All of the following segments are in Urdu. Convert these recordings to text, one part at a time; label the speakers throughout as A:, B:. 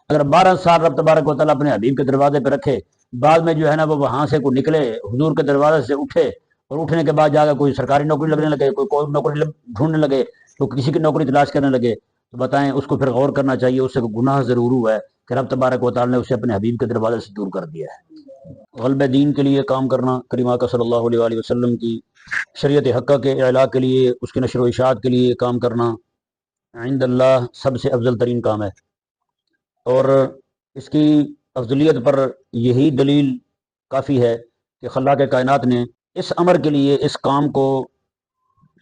A: اگر 12 سال رب تبارک و تعالیٰ اپنے حبیب کے دروازے پہ رکھے، بعد میں جو ہے نا وہ وہاں سے کوئی نکلے حضور کے دروازے سے اٹھے، اور اٹھنے کے بعد جا کر کوئی سرکاری نوکری لگنے لگے، کوئی نوکری ڈھونڈنے لگے، تو کسی کی نوکری تلاش کرنے لگے، تو بتائیں اس کو پھر غور کرنا چاہیے، اس سے کوئی گناہ ضرور ہوا ہے کہ رب تبارک و تعالیٰ نے اسے اپنے حبیب کے دروازے سے دور کر دیا ہے۔ غلبہ دین کے لیے کام کرنا، کریم آقا صلی اللہ علیہ وآلہ وسلم کی شریعت حقہ کے اعلاء کے لیے، اس کے نشر و اشاعت کے لیے کام کرنا عند اللہ سب سے افضل ترین کام ہے، اور اس کی افضلیت پر یہی دلیل کافی ہے کہ خلاق کائنات نے اس امر کے لیے، اس کام کو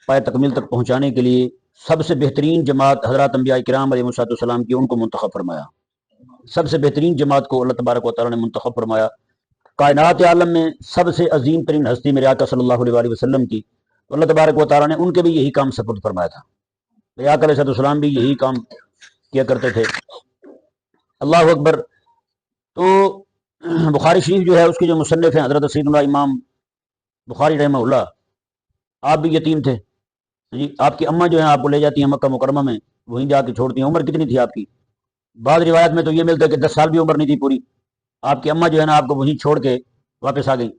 A: پائے تکمیل تک پہنچانے کے لیے سب سے بہترین جماعت حضرات انبیاء کرام علیہ السلام کی، ان کو منتخب فرمایا۔ سب سے بہترین جماعت کو اللہ تبارک و تعالیٰ نے منتخب فرمایا۔ کائنات عالم میں سب سے عظیم ترین ہستی میرے آقا صلی اللہ علیہ وآلہ وسلم کی، تو اللہ تبارک و تعالیٰ نے ان کے بھی یہی کام سپرد فرمایا تھا۔ میرے آقا علیہ السلام بھی یہی کام کیا کرتے تھے۔ اللہ اکبر۔ تو بخاری شریف جو ہے اس کے جو مصنف ہیں حضرت سیدنا امام بخاری رحمہ اللہ، آپ بھی یتیم تھے جی، آپ کی اماں جو ہیں آپ کو لے جاتی ہیں مکہ مکرمہ میں، وہیں جا کے چھوڑتی ہیں۔ عمر کتنی تھی آپ کی؟ بعض روایت میں تو یہ ملتا ہے کہ 10 سال بھی عمر نہیں تھی پوری، آپ کی اماں جو ہے نا آپ کو وہیں چھوڑ کے واپس آ گئیں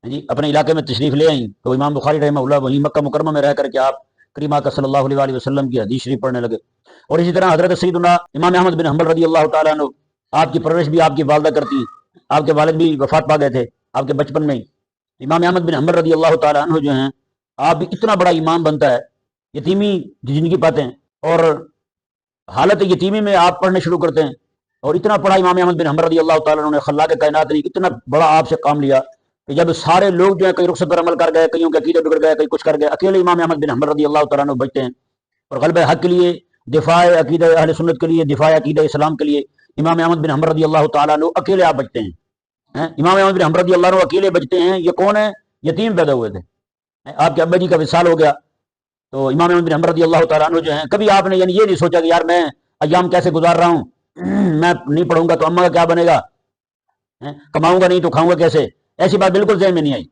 A: جی، اپنے علاقے میں تشریف لے آئیں۔ تو امام بخاری رحمہ اللہ وہیں مکہ مکرمہ میں رہ کر کے آپ کریم آقا صلی اللہ علیہ وآلہ وسلم کی حدیث شریف پڑھنے لگے۔ اور اسی طرح حضرت سیدنا امام احمد بن حنبل رضی اللہ تعالیٰ عنہ، آپ کی پرورش بھی آپ کی والدہ کرتی، آپ کے والد بھی وفات پا گئے تھے آپ کے بچپن میں ہی۔ امام احمد بن حنبل رضی اللہ تعالیٰ عنہ جو ہیں، آپ بھی اتنا بڑا امام بنتا ہے، یتیمی کی زندگی پاتے ہیں، اور حالت یتیمی میں آپ پڑھنے شروع کرتے ہیں، اور اتنا پڑھا امام احمد بن حنبل رضی اللہ تعالیٰ عنہ نے، خلاق کائنات نے اتنا بڑا آپ سے کام لیا کہ جب سارے لوگ جو ہے کئی رخصت پر عمل کر گئے، کئیوں کے عقیدے بگڑ گئے، کئی کچھ کر گئے، اکیلے امام احمد بن حنبل رضی اللہ تعالیٰ عنہ بچتے ہیں، اور غلبہ حق کے لیے، دفاع عقیدہ اہل سنت کے لیے، دفاع عقیدہ اسلام کے لیے امام احمد بن حنبل رضی اللہ تعالیٰ عنہ اکیلے آپ بچتے ہیں۔ امام احمد بن حنبل رضی اللہ عنہ اکیلے بچتے ہیں۔ یہ کون ہے؟ یتیم پیدا ہوئے تھے، آپ کے ابا جی کا وصال ہو گیا، تو امام احمد بن حنبل رضی اللہ تعالیٰ عنہ جو ہیں، کبھی آپ نے یعنی یہ نہیں سوچا کہ یار میں ایام کیسے گزار رہا ہوں، میں نہیں پڑھوں گا تو اماں کا کیا بنے گا، کماؤں گا نہیں تو کھاؤں گا کیسے، ایسی بات بالکل ذہن میں نہیں آئی۔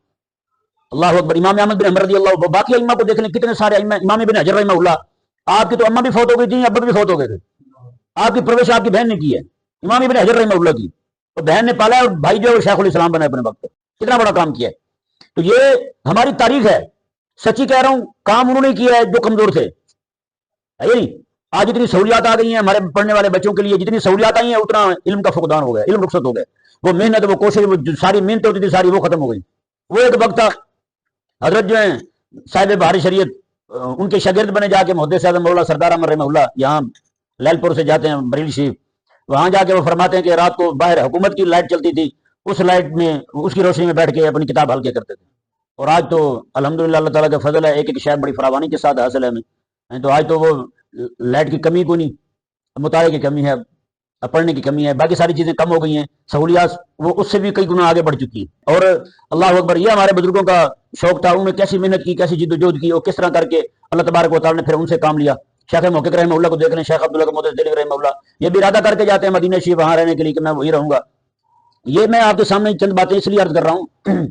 A: اللہ اکبر۔ امام احمد بن حنبل رضی اللہ، باقی ائمہ کو دیکھ لیں کتنے سارے ائمہ، امام ابن حجر رحمہ اللہ، آپ کی تو اماں بھی فوت ہو گئی تھی، ابا بھی فوت ہو گئے تھے، آپ کی پرورش آپ کی بہن نے کی ہے، امام ابن حجر رحمہ اللہ کی، اور بہن نے پالا ہے، اور بھائی جو ہے وہ شیخ الاسلام بنا اپنے وقت، کتنا بڑا کام کیا ہے۔ تو یہ ہماری تاریخ ہے، سچی کہہ رہا ہوں، کام انہوں نے کیا ہے جو کمزور تھے، ہے نہیں؟ آج اتنی سہولیات آ گئی ہیں ہمارے پڑھنے والے بچوں کے لیے، جتنی سہولیات آئی ہیں اتنا علم کا فقدان ہو گیا، علم رخصت ہو گئے، وہ محنت، وہ کوشش، وہ ساری محنت ہوتی تھی ساری وہ ختم ہو گئی۔ وہ ایک وقت تھا، حضرت جو ہیں صاحب بہاری شریعت، ان کے شاگرد بنے جا کے محدث اعظم مولانا سردار احمد رحمہ اللہ، یہاں لال پور سے جاتے ہیں بریلی شریف، وہاں جا کے وہ فرماتے ہیں کہ رات کو باہر حکومت کی لائٹ چلتی تھی، اس لائٹ میں، اس کی روشنی میں بیٹھ کے اپنی کتاب حل کیا کرتے تھے، اور آج تو الحمدللہ اللہ تعالیٰ کا فضل ہے، ایک ایک شاید بڑی فراوانی کے ساتھ حاصل ہے ہمیں، تو آج تو وہ لائٹ کی کمی کو نہیں، مطالعے کی کمی ہے، پڑھنے کی کمی ہے، باقی ساری چیزیں کم ہو گئی ہیں، سہولیات وہ اس سے بھی کئی گنا آگے بڑھ چکی ہیں۔ اور اللہ اکبر، یہ ہمارے بزرگوں کا شوق تھا، انہوں نے کیسی محنت کی، کیسی جد و جہد کی، اور کس طرح کر کے اللہ تبارک و تعالیٰ نے پھر ان سے کام لیا۔ شیخ محقق رحمہ اللہ کو دیکھ لیں، شیخ عبداللہ محدث دہلوی رحمہ اللہ، یہ بھی ارادہ کر کے جاتے ہیں مدینہ شریف وہاں رہنے کے لیے کہ میں وہی رہوں گا۔ یہ میں آپ کے سامنے چند باتیں اس لیے عرض کر رہا ہوں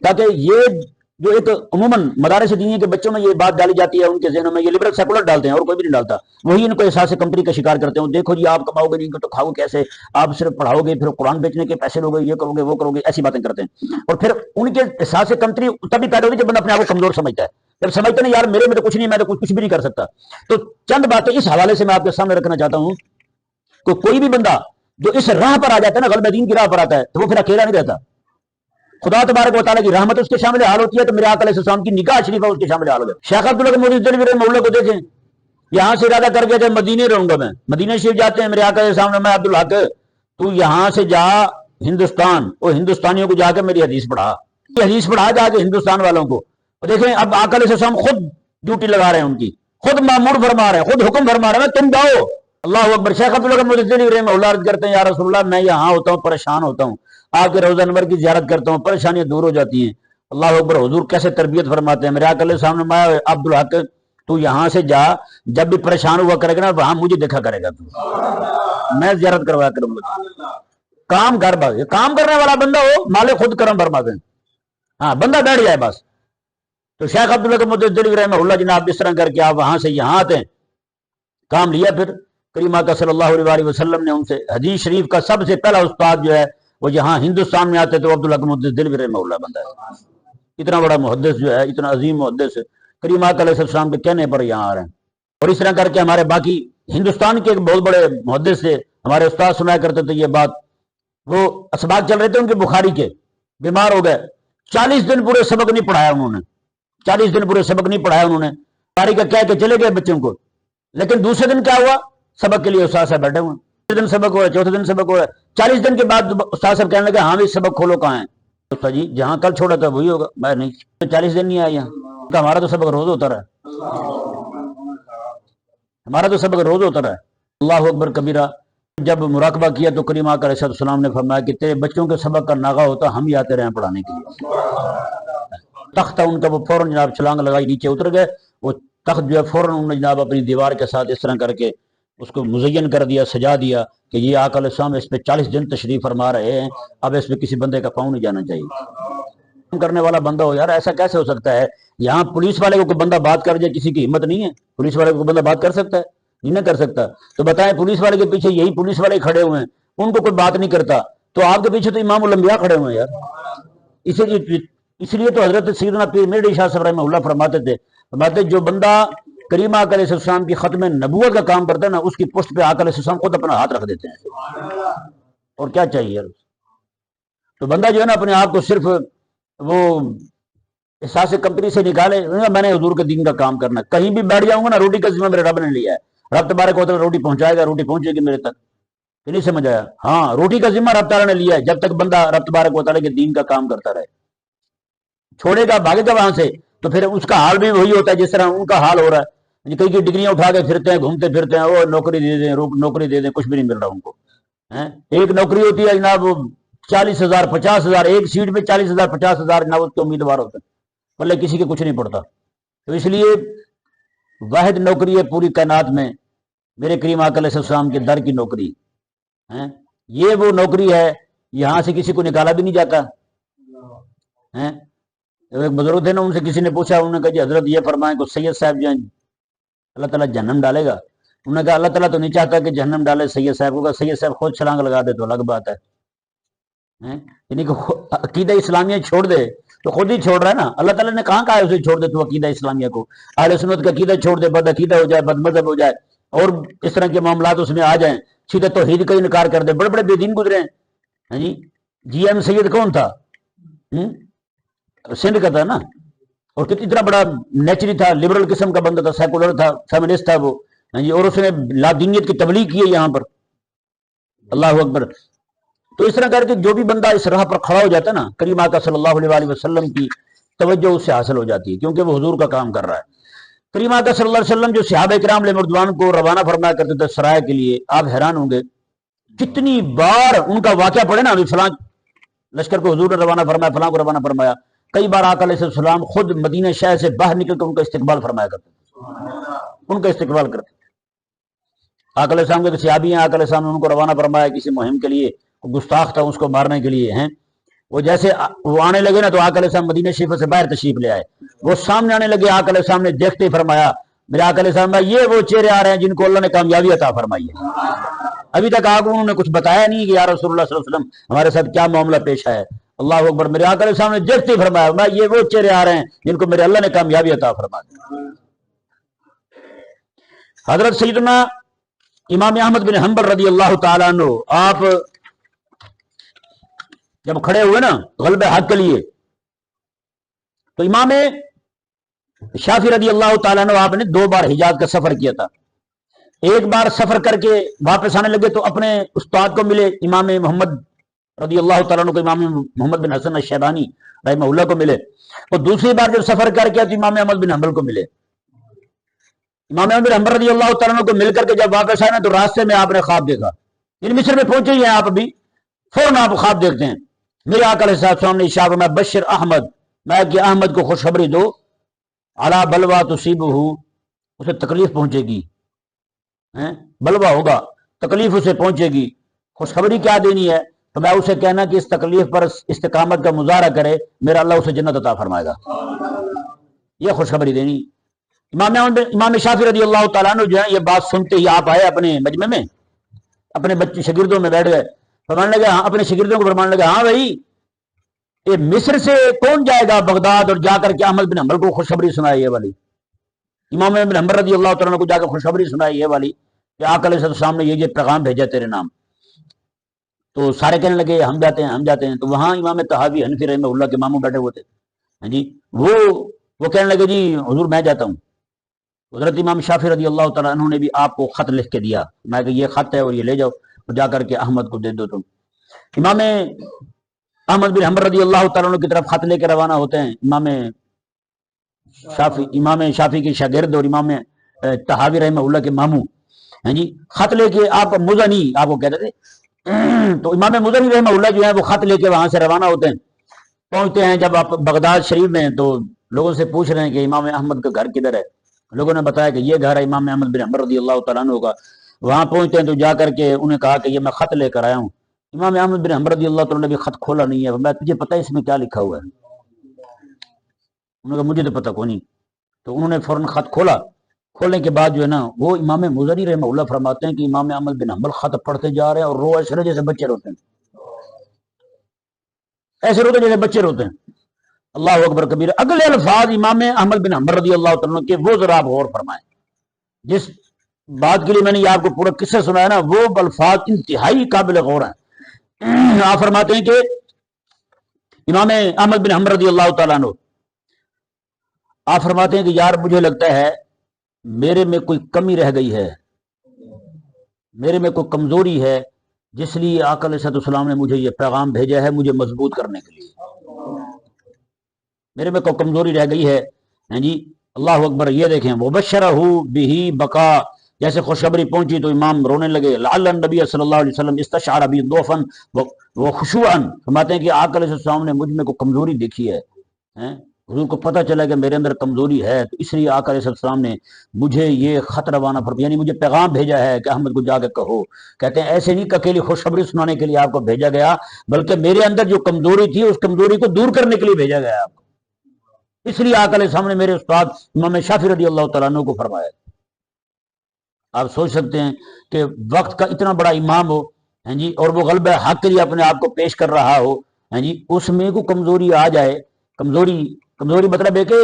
A: تاکہ یہ جو ایک عموماً مدارس دینی کے بچوں میں یہ بات ڈالی جاتی ہے، ان کے ذہنوں میں یہ لبرل سیکولر ڈالتے ہیں اور کوئی بھی نہیں ڈالتا، وہی ان کو احساس کمپنی کا شکار کرتے ہیں، دیکھو جی آپ کماؤ گے نہیں تو کھاؤ کیسے، آپ صرف پڑھاؤ گے پھر قرآن بیچنے کے پیسے لو گے، یہ کرو گے وہ کرو گے، ایسی باتیں کرتے ہیں، اور پھر ان کے احساس کمتری تبھی پیدا ہوتی ہے جب بندہ اپنے آپ کو کمزور سمجھتا ہے، جب سمجھتا نہیں یار میرے میں تو کچھ نہیں، میں تو کچھ بھی نہیں کر سکتا۔ تو چند باتیں اس حوالے سے میں آپ کے سامنے رکھنا چاہتا ہوں کہ کوئی بھی بندہ جو اس راہ پر آ جاتا ہے نا، غلبہ دین کی راہ پر آتا ہے، تو وہ پھر اکیلا نہیں رہتا، خدا تبارک و تعالیٰ کی رحمت اس کے شامل حال ہوتی ہے، تو میرے آقا علیہ السلام کی نگاہ شریفہ اس کے شامل حال ہو گیا۔ شیخ عبداللہ محدث دہلوی رحمہ اللہ کو دیکھیں، یہاں سے ارادہ کر کے تھے مدینے رہوں گا میں، مدینہ شریف جاتے ہیں، میرے آقا علیہ السلام نے، میں عبدالحق تو یہاں سے جا ہندوستان، وہ ہندوستانیوں کو جا کے میری حدیث پڑھا، یہ حدیث پڑھا جا کے ہندوستان والوں کو۔ اور دیکھیں اب آقا علیہ السلام خود ڈیوٹی لگا رہے ہیں، ان کی خود مامور فرما رہے ہیں، خود حکم فرما رہے ہیں تم جاؤ۔ اللہ اکبر۔ شیخ عبداللہ محدث دہلوی رحمہ اللہ عرض کرتے ہیں یا رسول اللہ میں یہاں ہوتا ہوں پریشان ہوتا ہوں، آپ کے روزہ انور کی زیارت کرتا ہوں، پریشانیاں دور ہو جاتی ہیں۔ اللہ اکبر۔ حضور کیسے تربیت فرماتے ہیں، میرے آقا علیہ السلام نے فرمایا عبدالحق تو یہاں سے جا، جب بھی پریشان ہوا کرے گا نا وہاں مجھے دیکھا کرے گا، تو میں زیارت کروایا کروں گا۔ کام کر بس، کام کرنے والا بندہ ہو، مالک خود کرم فرماتے ہیں، ہاں بندہ بیٹھ جائے بس۔ تو شیخ عبداللہ محدث دہلوی رحمہ اللہ جناب اس طرح کر کے آپ وہاں سے یہاں آتے ہیں، کام لیا، پھر کریم آقا صلی اللہ علیہ وسلم نے ان سے حدیث شریف کا سب سے پہلا استاد جو ہے وہ جہاں ہندوستان میں آتے تو عبدالحق محدث دہلوی رحمہ اللہ بندہ ہے. اتنا بڑا محدث جو ہے، اتنا عظیم محدث کریم آقا علیہ السلام کے کہنے پر یہاں آ رہے ہیں. اور اس طرح کر کے ہمارے باقی ہندوستان کے ایک بہت بڑے محدث تھے، ہمارے استاد سنایا کرتے تھے یہ بات. وہ اسباق چل رہے تھے ان کے بخاری کے، بیمار ہو گئے، 40 دن پورے سبق نہیں پڑھایا انہوں نے، 40 دن پورے سبق نہیں پڑھایا انہوں نے. بخاری کا کہہ کے چلے گئے بچوں کو، لیکن دوسرے دن کیا ہوا، سبق کے لیے استاد صاحب بیٹھے ہوئے. تیسرے دن سبق ہو رہا ہے، چوتھے دن سبق ہو رہا ہے. 40 دن کے بعد استاد صاحب کہنے لگے ہاں بھی سبق کھولو کہاں ہے. استاد جی جہاں کل چھوڑا تھا وہی ہوگا. میں نہیں، 40 دن نہیں آیا یہاں، ہمارا تو سبق روز ہوتا رہا، ہمارا تو سبق روز ہوتا رہا. اللہ اکبر کبیرہ. جب مراقبہ کیا تو کریم آقا علیہ السلام نے فرمایا کہ تیرے بچوں کے سبق کا ناغہ ہوتا ہم ہی آتے رہے پڑھانے کے لیے. تخت تھا ان کا، وہ فوراً جناب چھلانگ لگائی نیچے اتر گئے. وہ تخت جو ہے فوراً انہوں نے جناب اپنی دیوار کے ساتھ اس طرح کر کے اس کو مزین کر دیا، سجا دیا کہ یہ آقا علیہ السلام اس پہ 40 دن تشریف فرما رہے ہیں، اب اس پہ کسی بندے کا پاؤں نہیں جانا چاہیے. کرنے والا بندہ ہو یار، ایسا کیسے ہو سکتا ہے؟ یہاں پولیس والے کو کوئی بندہ بات کر جائے، کسی کی ہمت نہیں ہے. پولیس والے کو بندہ بات کر سکتا ہے؟ نہیں کر سکتا. تو بتائیں پولیس والے کے پیچھے یہی پولیس والے کھڑے ہوئے ہیں، ان کو کوئی بات نہیں کرتا، تو آپ کے پیچھے تو امام الانبیاء کھڑے ہوئے ہیں یار. اس لیے تو حضرت سیدنا پیر میرڈی شاہ صاحب رحمہ اللہ فرماتے جو بندہ کریم آقا علیہ السلام کی ختم نبوت کا کام کرتا ہے نا، اس کی پشت پہ آقا علیہ السلام خود اپنا ہاتھ رکھ دیتے ہیں. اور کیا چاہیے یار؟ تو بندہ جو ہے نا اپنے آپ کو صرف وہ احساس کمپنی سے نکالے، میں نے حضور کے دین کا کام کرنا ہے، کہیں بھی بیٹھ جاؤں گا نا روٹی کا ذمہ میرے رب نے لیا ہے، رب تبارک و تعالیٰ روٹی پہنچائے گا، روٹی پہنچے گی میرے تک. یہ نہیں سمجھ آیا؟ ہاں، روٹی کا ذمہ رب تعالیٰ نے لیا ہے، جب تک بندہ رب تبارک و تعالیٰ کے دین کا کام کرتا رہے. چھوڑے گا، بھاگے گا وہاں سے، تو پھر اس کا حال بھی وہی ہوتا ہے جس طرح ان کا حال ہو رہا ہے. کئی کی ڈگریاں اٹھا کے پھرتے ہیں، گھومتے پھرتے ہیں، وہ نوکری دے دیں، نوکری دے دیں، کچھ بھی نہیں مل رہا ان کو. ایک نوکری ہوتی ہے جناب 40,000 50,000، ایک سیٹ پہ 40,000 50,000 جناب اس کے امیدوار ہوتے ہیں، بلے کسی کے کچھ نہیں پڑتا. تو اس لیے واحد نوکری ہے پوری کائنات میں میرے کریم آقا علیہ السلام کے در کی نوکری. یہ وہ نوکری ہے، یہاں سے کسی کو نکالا بھی نہیں جاتا. ایک بزرگ تھے نا، ان سے کسی نے پوچھا، انہوں نے کہا جی حضرت یہ فرمائیں کہ سید صاحب جو ہیں اللہ تعالیٰ جہنم ڈالے گا؟ انہوں نے کہا اللہ تعالیٰ تو نہیں چاہتا کہ جہنم ڈالے سید صاحب کو. سید صاحب خود چھلانگ لگا دے تو الگ بات ہے. یعنی کہ عقیدہ اسلامیہ چھوڑ دے تو خود ہی چھوڑ رہا ہے نا. اللہ تعالیٰ نے کہاں کہا ہے اسے چھوڑ دے تو عقیدہ اسلامیہ کو؟ اہل سنت کا عقیدہ چھوڑ دے، بد عقیدہ ہو جائے، بد مذہب ہو جائے، اور اس طرح کے معاملات اس میں آ جائیں، سیدھے توحید کا انکار کر دے. بڑے بڑے بے دین گزرے ہیں. جی ایم سید کون تھا؟ سندھ کا تھا نا، اور اتنا بڑا نیچری تھا، لبرل قسم کا بندہ تھا، سیکولر تھا، فیمنسٹ تھا وہ. اور اس نے لادینیت کی تبلیغ کی ہے یہاں پر. اللہ اکبر. تو اس طرح کر کے جو بھی بندہ اس راہ پر کھڑا ہو جاتا ہے نا، کریم آقا صلی اللہ علیہ وسلم کی توجہ اس سے حاصل ہو جاتی ہے، کیونکہ وہ حضور کا کام کر رہا ہے. کریم آقا صلی اللہ علیہ وسلم جو صحابہ کرام علیہ رضوان کو روانہ فرمایا کرتے تھے سرائے کے لیے، آپ حیران ہوں گے کتنی بار ان کا واقعہ پڑھے نا، فلاں لشکر کو حضور نے روانہ فرمایا، فلاں کو روانہ فرمایا. کئی بار آقا علیہ السلام خود مدینہ شہر سے باہر نکل کر ان کا استقبال فرمایا کرتے تھے، ان کا استقبال کرتے تھے. آقا علیہ السلام کے صحابی ہیں، آقا علیہ السلام نے ان کو روانہ فرمایا کسی مہم کے لیے، گستاخ تھا اس کو مارنے کے لیے. وہ جیسے وہ آنے لگے نا تو آقا علیہ السلام مدینہ شریف سے باہر تشریف لے آئے. وہ سامنے آنے لگے، آقا علیہ السلام نے دیکھتے ہی فرمایا، میرے آقا علیہ السلام یہ وہ چہرے آ رہے ہیں جن کو اللہ نے کامیابی عطا فرمائی ہے. ابھی تک آپ انہوں نے کچھ بتایا نہیں کہ یا رسول اللہ صلی اللہ علیہ وسلم ہمارے ساتھ کیا معاملہ پیش ہے. اللہ اکبر. میرے آقا علیہ السلام نے دیکھتے ہی فرمایا، یہ وہ چہرے آ رہے ہیں جن کو میرے اللہ نے کامیابی عطا فرمائی. حضرت سیدنا امام احمد بن حنبل رضی اللہ تعالیٰ عنہ، آپ جب کھڑے ہوئے نا غلبہ حق کے لیے، تو امام شافعی رضی اللہ تعالیٰ عنہ آپ نے 2 بار حجاز کا سفر کیا تھا. ایک بار سفر کر کے واپس آنے لگے تو اپنے استاد کو ملے، امام محمد رضی اللہ تعالیٰ عنہ کو، امام محمد بن حسن الشیبانی رحمہ اللہ کو ملے. اور دوسری بار جب سفر کر کے تو امام احمد بن حنبل کو ملے. امام احمد بن حنبل رضی اللہ تعالیٰ عنہ کو مل کر کے جب واپس آئے نا تو راستے میں آپ نے خواب دیکھا. مصر میں پہنچے ہی ہیں آپ ابھی، فوراً آپ خواب دیکھتے ہیں. میرے آقا علیہ السلام نے ارشاد فرمایا، بشر احمد، میں کہ احمد کو خوشخبری دو، علی بلوا تصیبہ، اسے تکلیف پہنچے گی، بلوا ہوگا، تکلیف اسے پہنچے گی. خوشخبری کیا دینی ہے؟ تو میں اسے کہنا کہ اس تکلیف پر استقامت کا مظاہرہ کرے، میرا اللہ اسے جنت عطا فرمائے گا. یہ خوشخبری دینی. امام شافعی رضی اللہ تعالیٰ عنہ جو ہے یہ بات سنتے ہی آپ آئے اپنے مجمع میں، اپنے بچے شاگردوں میں بیٹھ گئے، فرمانے لگے ہاں، اپنے شاگردوں کو فرمانے لگے ہاں بھائی یہ مصر سے کون جائے گا بغداد اور جا کر کے احمد بن حنبل کو خوشخبری سنائے یہ والی، امام بن حنبل رضی اللہ تعالیٰ عنہ کو جا کر خوشخبری سنائے یہ والی کہ آقا علیہ السلام نے یہ پیغام بھیجا تیرے نام۔ تو سارے کہنے لگے ہم جاتے ہیں ہم جاتے ہیں۔ تو وہاں امام طحاوی حنفی رحمہ اللہ کے ماموں بیٹھے ہوئے تھے، ہاں جی، وہ کہنے لگے جی حضور میں جاتا ہوں۔ حضرت امام شافعی رضی اللہ تعالیٰ عنہ نے بھی آپ کو خط لکھ کے دیا، میں کہ یہ خط ہے اور یہ لے جاؤ اور جا کر کے احمد کو دے دو تم۔ امام احمد بن حنبل رضی اللہ تعالیٰ عنہ کی طرف خط لے کے روانہ ہوتے ہیں، امام شافعی کے شاگرد اور امام طحاوی رحمہ اللہ کے ماموں، ہاں جی، خط لے کے آپ مزنی آپ کو کہتے تھے، تو امام مزنی رحمہ اللہ جو ہے وہ خط لے کے وہاں سے روانہ ہوتے ہیں۔ پہنچتے ہیں جب آپ بغداد شریف میں تو لوگوں سے پوچھ رہے ہیں کہ امام احمد کا گھر کدھر ہے، لوگوں نے بتایا کہ یہ گھر ہے امام احمد بن حنبل رضی اللہ تعالیٰ عنہ کا۔ وہاں پہنچتے ہیں تو جا کر کے انہیں کہا کہ یہ میں خط لے کر آیا ہوں۔ امام احمد بن حنبل رضی اللہ تعالیٰ نے بھی خط کھولا نہیں ہے، میں تجھے پتہ ہے اس میں کیا لکھا ہوا ہے؟ انہوں نے کہا مجھے تو پتہ کوئی نہیں۔ تو انہوں نے فوراً خط کھولا، کھولنے کے بعد جو ہے نا وہ امام مزنی رحمہ اللہ فرماتے ہیں کہ امام احمد بن حنبل خط پڑھتے جا رہے ہیں اور رو ایسے رہے جیسے بچے روتے ہیں، ایسے روتے جیسے بچے روتے ہیں۔ اللہ اکبر کبیر۔ اگلے الفاظ امام احمد بن حنبل رضی اللہ تعالیٰ کے وہ ذرا آپ غور فرمائیں، جس بات کے لیے میں نے یہ آپ کو پورا قصہ سنایا نا وہ الفاظ انتہائی قابل غور ہیں۔ آپ فرماتے ہیں کہ امام احمد بن حنبل رضی اللہ تعالیٰ عنہ آپ فرماتے ہیں کہ یار مجھے لگتا ہے میرے میں کوئی کمی رہ گئی ہے، میرے میں کوئی کمزوری ہے، جس لیے آقا علیہ السلام نے مجھے یہ پیغام بھیجا ہے مجھے مضبوط کرنے کے لیے، میرے میں کوئی کمزوری رہ گئی ہے، ہاں جی، اللہ اکبر۔ یہ دیکھیں وبشرہ بہ بقا، جیسے خوشخبری پہنچی تو امام رونے لگے۔ لعل النبی صلی اللہ علیہ وسلم استشعر بی ضعفا وخشوعا، فرماتے ہیں کہ آقا علیہ السلام نے مجھ میں کوئی کمزوری دیکھی ہے، حضور کو پتہ چلا کہ میرے اندر کمزوری ہے، تو اس لیے آقا علیہ السلام نے مجھے یہ خط روانہ فرمایا، یعنی مجھے پیغام بھیجا ہے کہ احمد کو جا کے کہو۔ کہتے ہیں ایسے نہیں کہ اکیلی خوشخبری سنانے کے لیے آپ کو بھیجا گیا، بلکہ میرے اندر جو کمزوری تھی اس کمزوری کو دور کرنے کے لیے بھیجا گیا آپ کو، اس لیے آقا علیہ السلام نے میرے استاد امام شافعی رضی اللہ تعالیٰ عنہ کو فرمایا۔ آپ سوچ سکتے ہیں کہ وقت کا اتنا بڑا امام ہو، ہاں جی، اور وہ غلبہ حق کے لیے اپنے آپ کو پیش کر رہا ہو، ہاں جی، اس میں کو کمزوری آ جائے، کمزوری مطلب ہے کہ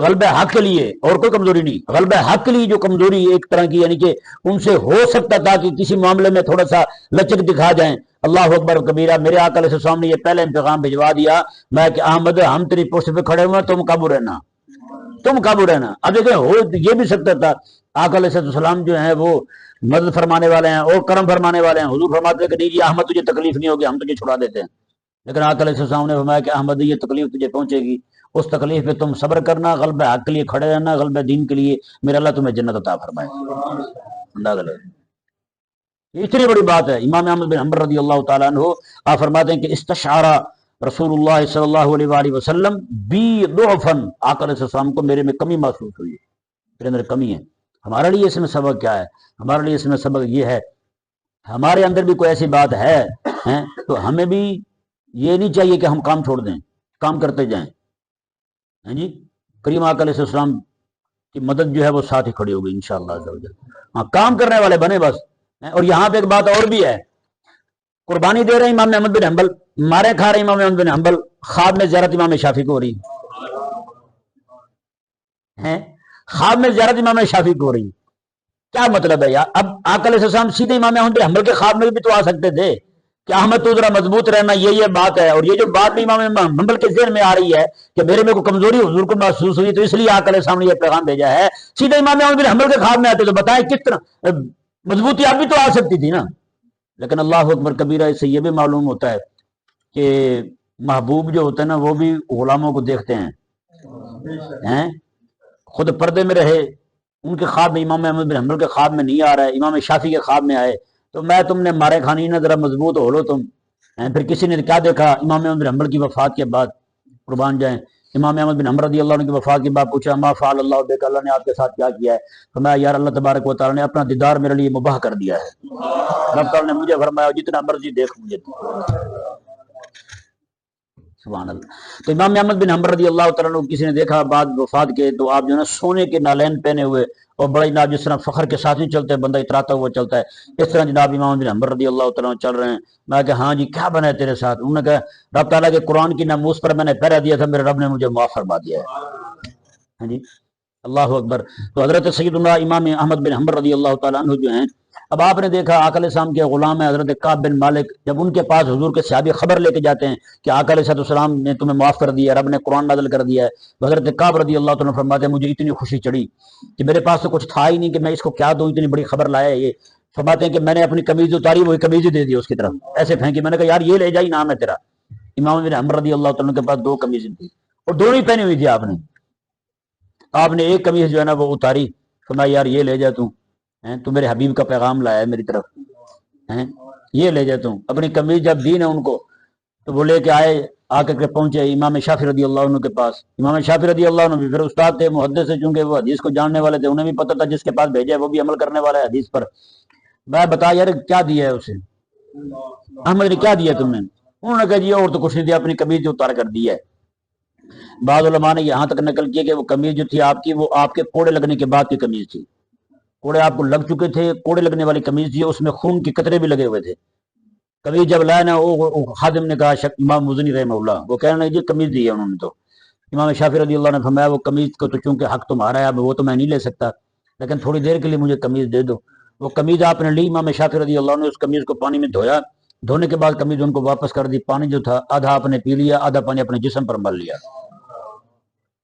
A: غلبہ حق کے لیے اور کوئی کمزوری نہیں، غلبہ حق کے لیے جو کمزوری ایک طرح کی، یعنی کہ ان سے ہو سکتا تھا کہ کسی معاملے میں تھوڑا سا لچک دکھا جائیں۔ اللہ اکبر کبیرہ۔ میرے آقا علیہ السلام نے یہ پہلے پیغام بھجوا دیا، میں کہ احمد ہم تیری پشت پہ کھڑے ہوئے، تم قابو رہنا، تم قابو رہنا۔ اب دیکھیں ہو یہ بھی سکتا تھا، آقا علیہ السلام جو ہیں وہ مدد فرمانے والے ہیں اور کرم فرمانے والے ہیں، حضور فرماتے ہیں کہ نہیں جی احمد تجھے تکلیف نہیں ہوگی، ہم تجھے چھڑا دیتے ہیں، لیکن آقا علیہ السلام نے فرمایا کہ احمد یہ تکلیف تجھے پہنچے گی، اس تکلیف پہ تم صبر کرنا، غلبہ حق کے لیے کھڑے رہنا، غلبہ دین کے لیے، میرا اللہ تمہیں جنت عطا فرمائے۔ اتنی بڑی بات ہے۔ امام احمد بن حنبل رضی اللہ تعالیٰ عنہ آپ فرماتے ہیں کہ استشعر رسول اللہ صلی اللہ علیہ وآلہ وسلم بی ضعفا، آقا علیہ السلام کو میرے میں کمی محسوس ہوئی، میرے اندر کمی ہے۔ ہمارے لیے اس میں سبق کیا ہے؟ ہمارے لیے اس میں سبق یہ ہے ہمارے اندر بھی کوئی ایسی بات ہے تو ہمیں بھی یہ نہیں چاہیے کہ ہم کام چھوڑ دیں، کام کرتے جائیں، ہاں جی، کریم آقا علیہ السلام کی مدد جو ہے وہ ساتھ ہی کھڑی ہوگی انشاءاللہ عز و جل۔ ہاں کام کرنے والے بنے بس۔ اور یہاں پہ ایک بات اور بھی ہے، قربانی دے رہے ہیں امام احمد بن حنبل، مارے کھا رہے ہیں امام احمد بن حنبل، خواب میں زیارت امام شافعی کو ہو رہی ہے، خواب میں زیارت امام شافعی کو ہو رہی ہے، کیا مطلب ہے یار؟ اب آقا علیہ السلام سیدھے امام احمد بن حنبل کے خواب میں بھی تو آ سکتے تھے کہ احمد تو ذرا مضبوط رہنا، یہ بات ہے، اور یہ جو بات بھی امام حنبل کے ذہن میں آ رہی ہے کہ میرے میں کوئی کمزوری حضور کو محسوس ہوئی، تو اس لیے آقا علیہ السلام نے یہ پیغام بھیجا ہے، سیدھے امام احمد بن حنبل کے خواب میں آتے تو بتائیں کتنا مضبوطی آپ بھی تو آ سکتی تھی نا۔ لیکن اللہ اکبر کبیرہ، اس سے یہ بھی معلوم ہوتا ہے کہ محبوب جو ہوتے ہیں نا وہ بھی غلاموں کو دیکھتے ہیں، خود پردے میں رہے، ان کے خواب میں امام احمد بن حنبل کے خواب میں نہیں آ رہا ہے، امام شافعی کے خواب میں آئے تو میں تم نے مارے کھانی نہ، ذرا مضبوط ہو لو تم۔ پھر کسی نے کیا دیکھا امام احمد بن حنبل کی وفات کے بعد، قربان جائیں، امام احمد بن حنبل رضی اللہ عنہ کی وفات کے بعد پوچھا ما فعل اللہ بک، اللہ نے آپ کے ساتھ کیا کیا ہے؟ فرمایا یار اللہ تبارک و تعالیٰ نے اپنا دیدار میرے لیے مباح کر دیا ہے، رب تعالیٰ نے مجھے فرمایا جتنا مرضی دیکھ مجھے۔ سبحان اللہ۔ تو امام احمد بن حنبل رضی اللہ تعالیٰ عنہ کسی نے دیکھا بعد وفات کے، تو آپ جو ہے نا سونے کے نالین پہنے ہوئے اور بڑے جناب جس طرح فخر کے ساتھ نہیں چلتے بندہ اتراتا ہوا چلتا ہے، اس طرح جناب امام بن حنبل رضی اللہ تعالیٰ عنہ چل رہے ہیں۔ میں کہا ہاں جی کیا بنا ہے تیرے ساتھ؟ انہوں نے کہا رب تعالیٰ کے قرآن کی ناموس پر میں نے پہرا دیا تھا، میرے رب نے مجھے معاف فرما دیا ہے۔ ہاں جی اللہ اکبر۔ تو حضرت سیدنا امام احمد بن حنبل رضی اللہ تعالیٰ عنہ جو ہیں، اب آپ نے دیکھا آقا علیہ السلام کے غلام ہیں حضرت کعب بن مالک، جب ان کے پاس حضور کے صحابی خبر لے کے جاتے ہیں کہ آقا علیہ السلام نے تمہیں معاف کر دیا، رب نے قرآن نازل کر دیا ہے، تو حضرت کعب رضی اللہ تعالیٰ عنہ فرماتے ہیں مجھے اتنی خوشی چڑھی کہ میرے پاس تو کچھ تھا ہی نہیں کہ میں اس کو کیا دوں، اتنی بڑی خبر لایا ہے یہ۔ فرماتے ہیں کہ میں نے اپنی قمیض اتاری، وہی قمیض ہی دے دی اس کی طرف، ایسے پھینکی۔ میں نے کہا یار یہ لے جائی نام ہے تیرا۔ امام بن حنبل رضی اللہ تعالیٰ کے پاس 2 قمیضیں تھی اور دونوں ہی پہنی ہوئی تھی آپ نے ایک قمیض جو ہے نا وہ اتاری، فرمایا یار یہ لے جا تو میرے حبیب کا پیغام لایا ہے میری طرف، یہ لے جا اپنی قمیض جب دی نا ان کو، تو وہ لے کے آئے، آ کر کے پہنچے امام شافعی رضی اللہ عنہ کے پاس۔ امام شافعی رضی اللہ عنہ بھی پھر استاد تھے، محدث سے، چونکہ وہ حدیث کو جاننے والے تھے، انہیں بھی پتہ تھا جس کے پاس بھیجا ہے وہ بھی عمل کرنے والا ہے حدیث پر۔ میں بتا یار کیا دیا ہے اسے، احمد نے کیا دیا تم نے؟ انہوں نے کہا جی اور تو کچھ نہیں دیا، اپنی قمیض اتار کر دی ہے۔ بعض علماء نے یہاں تک نقل کیا کہ وہ قمیض جو تھی آپ کی، وہ آپ کے کوڑے لگنے کے بعد کی قمیض تھی، کوڑے آپ کو لگ چکے تھے، کوڑے لگنے والی قمیض تھی، اس میں خون کے قطرے بھی لگے ہوئے تھے۔ قمیض جب لائے نا، وہ خادم نے کہا، امام مزنی رحمہ اللہ وہ کہنے لگے جی قمیض دی ہے انہوں نے۔ تو امام شافعی رضی اللہ نے فرمایا وہ قمیض کو تو چونکہ حق تمہارا ہے، اب وہ تو میں نہیں لے سکتا، لیکن تھوڑی دیر کے لیے مجھے قمیض دے دو۔ وہ قمیض آپ نے لی، امام شافعی رضی اللہ نے اس قمیض کو پانی میں دھویا، دھونے کے بعد قمیض ان کو واپس کر دی، پانی جو تھا آدھا آپ نے پی لیا، آدھا پانی اپنے جسم پر مل لیا۔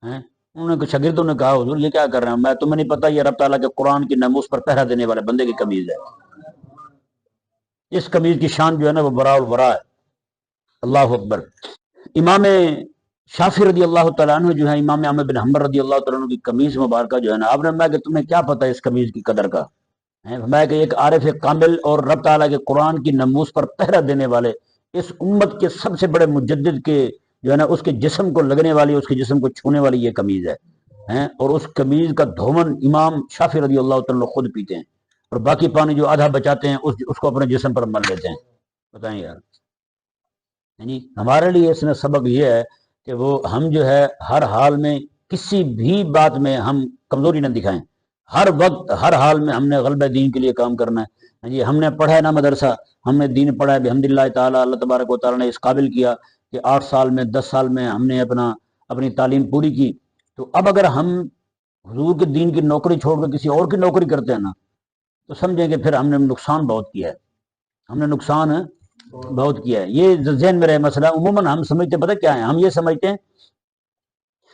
A: انہوں نے شاگردوں نے کہا حضور یہ کیا کر رہے ہیں؟ میں تمہیں نہیں پتا یہ رب تعالیٰ کے قرآن کی ناموس پر پہرا دینے والے بندے کی قمیض ہے، اس قمیض کی شان جو ہے نا وہ برا البرا ہے۔ اللہ اکبر۔ امام شافعی رضی اللہ تعالیٰ عنہ جو ہے امام احمد بن حنبل رضی اللہ تعالیٰ عنہ کی قمیض مبارکہ جو ہے نا، آپ نے فرمایا کہ تمہیں کیا پتا ہے اس قمیض کی قدر کا؟ فرمایا کہ ایک عارف کامل اور رب تعالیٰ کے قرآن کی ناموس پر پہرا دینے والے اس امت کے سب سے بڑے مجدد کے جو ہے نا اس کے جسم کو لگنے والی، اس کے جسم کو چھونے والی یہ قمیض ہے، اور اس قمیض کا دھومن امام شافعی رضی اللہ تعالیٰ خود پیتے ہیں، اور باقی پانی جو آدھا بچاتے ہیں اس کو اپنے جسم پر مل لیتے ہیں۔ بتائیں یار، یعنی ہمارے لیے اس میں سبق یہ ہے کہ وہ ہم جو ہے ہر حال میں کسی بھی بات میں ہم کمزوری نہ دکھائیں، ہر وقت ہر حال میں ہم نے غلبہ دین کے لیے کام کرنا ہے۔ جی ہم نے پڑھا ہے نا مدرسہ، ہم نے دین پڑھا ہے بحمد اللہ تعالیٰ، اللہ تبارک و تعالیٰ نے اس قابل کیا کہ 8 سال میں 10 سال میں ہم نے اپنی تعلیم پوری کی۔ تو اب اگر ہم حضور کے دین کی نوکری چھوڑ کر کسی اور کی نوکری کرتے ہیں نا، تو سمجھیں کہ پھر ہم نے نقصان بہت کیا ہے، ہم نے نقصان بہت کیا ہے۔ یہ ذہن میں رہے مسئلہ۔ عموماً ہم سمجھتے پتہ کیا ہے، ہم یہ سمجھتے ہیں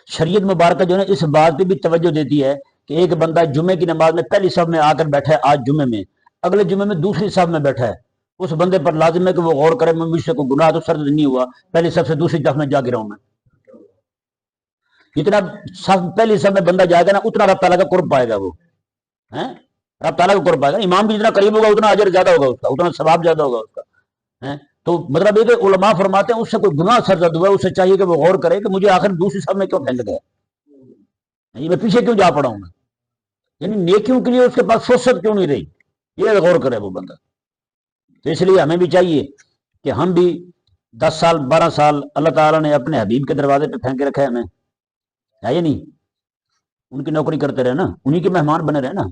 A: شریعت مبارکہ جو ہے اس بات پہ بھی توجہ دیتی ہے کہ ایک بندہ جمعے کی نماز میں پہلی صف میں آ کر بیٹھا ہے، آج جمعے میں، اگلے جمعے میں دوسری صف میں بیٹھا ہے، اس بندے پر لازم ہے کہ وہ غور کرے مجھ سے کوئی گناہ تو سرد نہیں ہوا، پہلی صف سے دوسری صف میں جا گرا ہوں میں۔ جتنا پہلی صف میں بندہ جائے گا نا اتنا رب تعالیٰ کا قرب پائے گا، وہ رب تعالیٰ کا قرب پائے گا۔ امام بھی جتنا قریب ہوگا اتنا اجر زیادہ ہوگا اس کا، اتنا ثواب زیادہ ہوگا اس کا۔ تو مطلب یہ کہ علماء فرماتے ہیں اس سے کوئی گناہ سرزد ہوا ہے، اسے چاہیے کہ وہ غور کرے کہ مجھے آخر دوسری صف میں کیوں پھینک گیا، میں پیچھے کیوں جا پڑا ہوں میں، یعنی نیکیوں کے لیے اس کے پاس فرصت کیوں نہیں رہی، یہ غور کرے وہ بندہ۔ تو اس لیے ہمیں بھی چاہیے کہ ہم بھی 10 سال 12 سال اللہ تعالیٰ نے اپنے حبیب کے دروازے پہ پھینک کے رکھا ہے ہمیں، ہے یا نہیں؟ ان کی نوکری کرتے رہے نا، انہی کے مہمان بنے رہے نا،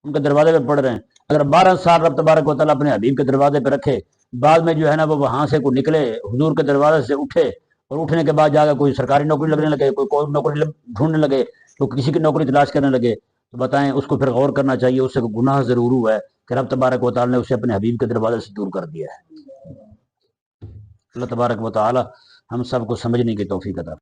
A: ان کے دروازے پہ پڑھ رہے ہیں۔ اگر 12 سال رب تبارک و تعالیٰ اپنے حبیب کے دروازے پہ رکھے، بعد میں جو ہے نا وہ وہاں سے کوئی نکلے، حضور کے دروازے سے اٹھے، اور اٹھنے کے بعد جا کر کوئی سرکاری نوکری لگنے لگے، کوئی نوکری ڈھونڈنے لگے، تو کسی کی نوکری تلاش کرنے لگے، تو بتائیں اس کو پھر غور کرنا چاہیے، اس سے کوئی گناہ ضرور ہوا ہے کہ رب تبارک و تعالیٰ نے اسے اپنے حبیب کے دروازے سے دور کر دیا ہے۔ اللہ تبارک و تعالیٰ ہم سب کو سمجھنے کی توفیق عطا